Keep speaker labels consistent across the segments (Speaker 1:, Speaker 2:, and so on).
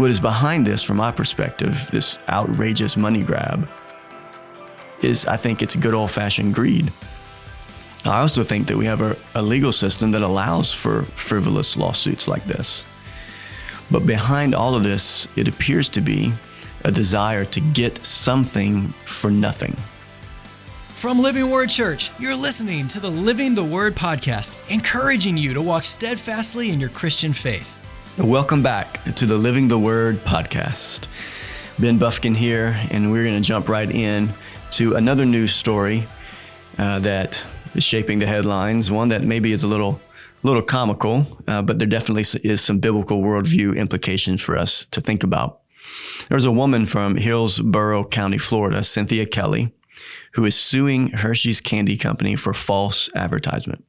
Speaker 1: What is behind this, from my perspective, this outrageous money grab, is I think it's good old-fashioned greed. I also think that we have a legal system that allows for frivolous lawsuits like this. But behind all of this, it appears to be a desire to get something for nothing.
Speaker 2: From Living Word Church, you're listening to the Living the Word podcast, encouraging you to walk steadfastly in your Christian faith.
Speaker 1: Welcome back to the Living the Word podcast. Ben Buffkin here, and we're going to jump right in to another news story that is shaping the headlines, one that maybe is a little comical, but there definitely is some biblical worldview implications for us to think about. There's a woman from Hillsborough County, Florida, Cynthia Kelly, who is suing Hersheys Candy Company for false advertisement.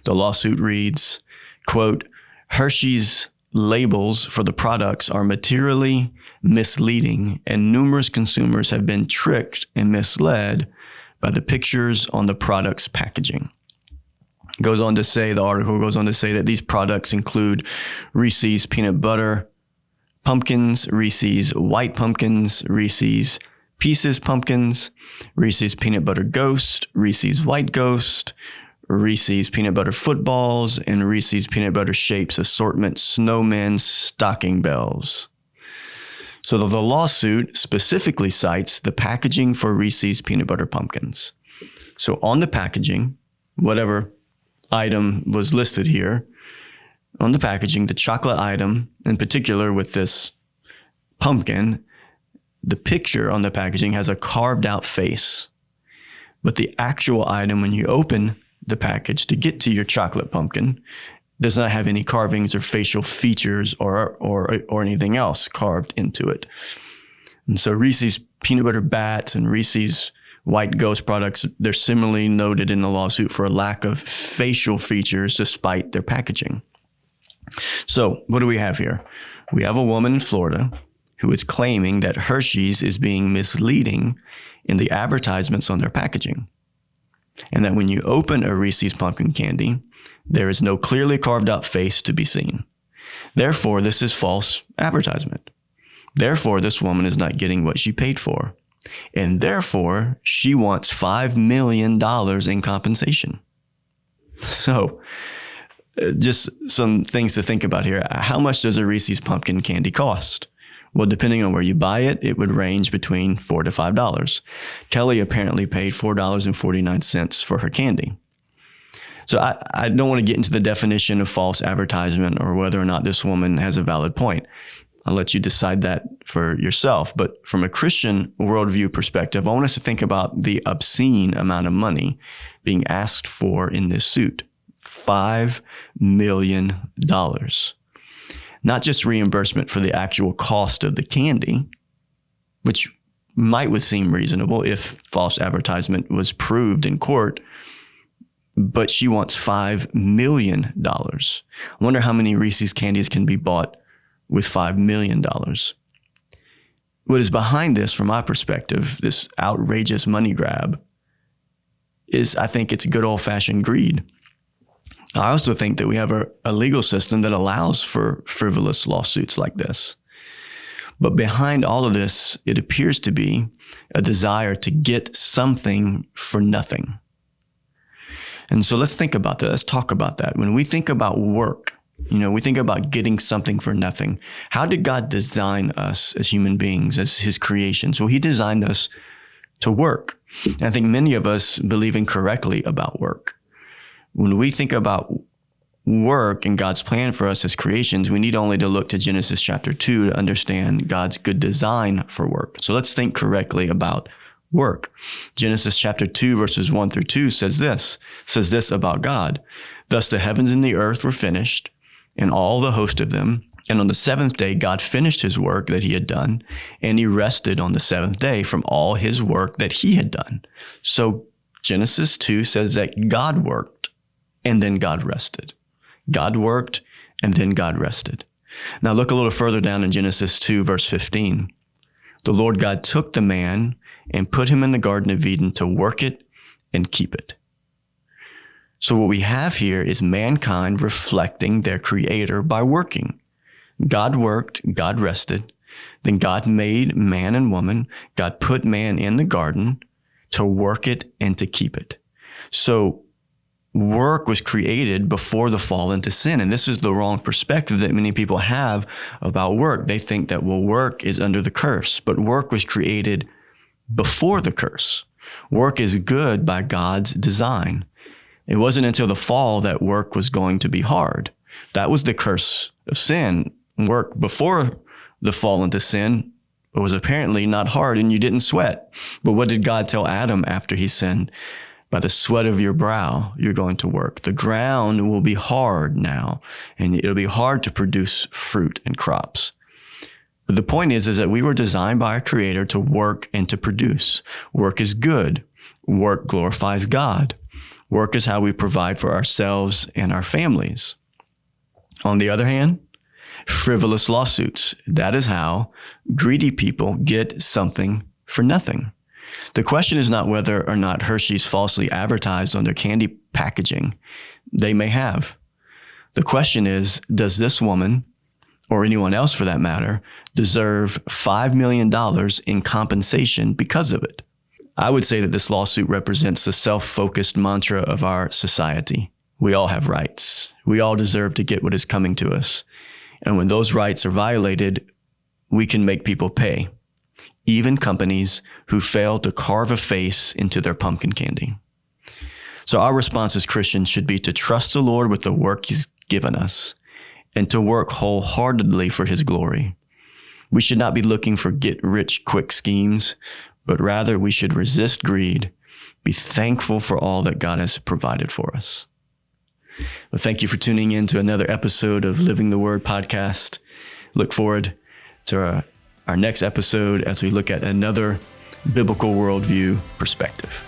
Speaker 1: The lawsuit reads, quote, Hersheys labels for the products are materially misleading, and numerous consumers have been tricked and misled by the pictures on the product's packaging. The article goes on to say that these products include Reese's peanut butter pumpkins, Reese's white pumpkins, Reese's Pieces pumpkins, Reese's peanut butter ghost, Reese's white ghost, Reese's peanut butter footballs, and Reese's peanut butter shapes assortment snowmen stocking bells. So the lawsuit specifically cites the packaging for Reese's peanut butter pumpkins. So on the packaging, whatever item was listed here, on the packaging, the chocolate item in particular with this pumpkin, the picture on the packaging has a carved out face. But the actual item, when you open the package to get to your chocolate pumpkin, does not have any carvings or facial features or anything else carved into it. And so Reese's peanut butter bats and Reese's white ghost products, they're similarly noted in the lawsuit for a lack of facial features despite their packaging. So what do we have here? We have a woman in Florida who is claiming that Hersheys is being misleading in the advertisements on their packaging, and that when you open a Reese's pumpkin candy, there is no clearly carved out face to be seen. Therefore, this is false advertisement. Therefore, this woman is not getting what she paid for. And therefore, she wants $5 million in compensation. So, just some things to think about here. How much does a Reese's pumpkin candy cost? Well, depending on where you buy it, it would range between $4 to $5. Kelly apparently paid $4.49 for her candy. So I don't want to get into the definition of false advertisement or whether or not this woman has a valid point. I'll let you decide that for yourself. But from a Christian worldview perspective, I want us to think about the obscene amount of money being asked for in this suit. $5 million. Not just reimbursement for the actual cost of the candy, which would seem reasonable if false advertisement was proved in court, but she wants $5 million. I wonder how many Reese's candies can be bought with $5 million. What is behind this, from my perspective, this outrageous money grab, is I think it's good old-fashioned greed. I also think that we have a legal system that allows for frivolous lawsuits like this. But behind all of this, it appears to be a desire to get something for nothing. And so let's think about that. Let's talk about that. When we think about work, we think about getting something for nothing. How did God design us as human beings, as his creation? So he designed us to work. And I think many of us believe incorrectly about work. When we think about work and God's plan for us as creations, we need only to look to Genesis chapter 2 to understand God's good design for work. So let's think correctly about work. Genesis chapter 2 verses 1 through 2 says this about God. Thus the heavens and the earth were finished, and all the host of them. And on the seventh day, God finished his work that he had done, and he rested on the seventh day from all his work that he had done. So Genesis 2 says that God worked, and then God rested. God worked, and then God rested. Now look a little further down in Genesis 2, verse 15. The Lord God took the man and put him in the Garden of Eden to work it and keep it. So what we have here is mankind reflecting their Creator by working. God worked, God rested. Then God made man and woman. God put man in the garden to work it and to keep it. So work was created before the fall into sin. And this is the wrong perspective that many people have about work. They think that, well, work is under the curse, but work was created before the curse. Work is good by God's design. It wasn't until the fall that work was going to be hard. That was the curse of sin. Work before the fall into sin was apparently not hard and you didn't sweat. But what did God tell Adam after he sinned? By the sweat of your brow, you're going to work. The ground will be hard now, and it'll be hard to produce fruit and crops. But the point is that we were designed by our Creator to work and to produce. Work is good. Work glorifies God. Work is how we provide for ourselves and our families. On the other hand, frivolous lawsuits. That is how greedy people get something for nothing. The question is not whether or not Hersheys falsely advertised on their candy packaging. They may have. The question is, does this woman, or anyone else for that matter, deserve $5 million in compensation because of it? I would say that this lawsuit represents the self-focused mantra of our society. We all have rights. We all deserve to get what is coming to us. And when those rights are violated, we can make people pay. Even companies who fail to carve a face into their pumpkin candy. So our response as Christians should be to trust the Lord with the work He's given us and to work wholeheartedly for His glory. We should not be looking for get-rich-quick schemes, but rather we should resist greed, be thankful for all that God has provided for us. Well, thank you for tuning in to another episode of Living the Word podcast. Look forward to our next episode as we look at another biblical worldview perspective.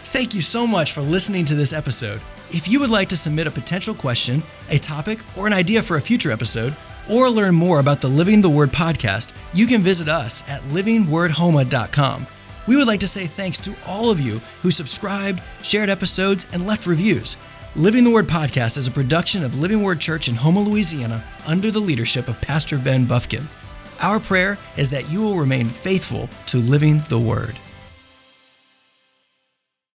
Speaker 2: Thank you so much for listening to this episode. If you would like to submit a potential question, a topic, or an idea for a future episode, or learn more about the Living the Word podcast, you can visit us at livingwordhoma.com. We would like to say thanks to all of you who subscribed, shared episodes, and left reviews. Living the Word podcast is a production of Living Word Church in Houma, Louisiana, under the leadership of Pastor Ben Bufkin. Our prayer is that you will remain faithful to living the Word.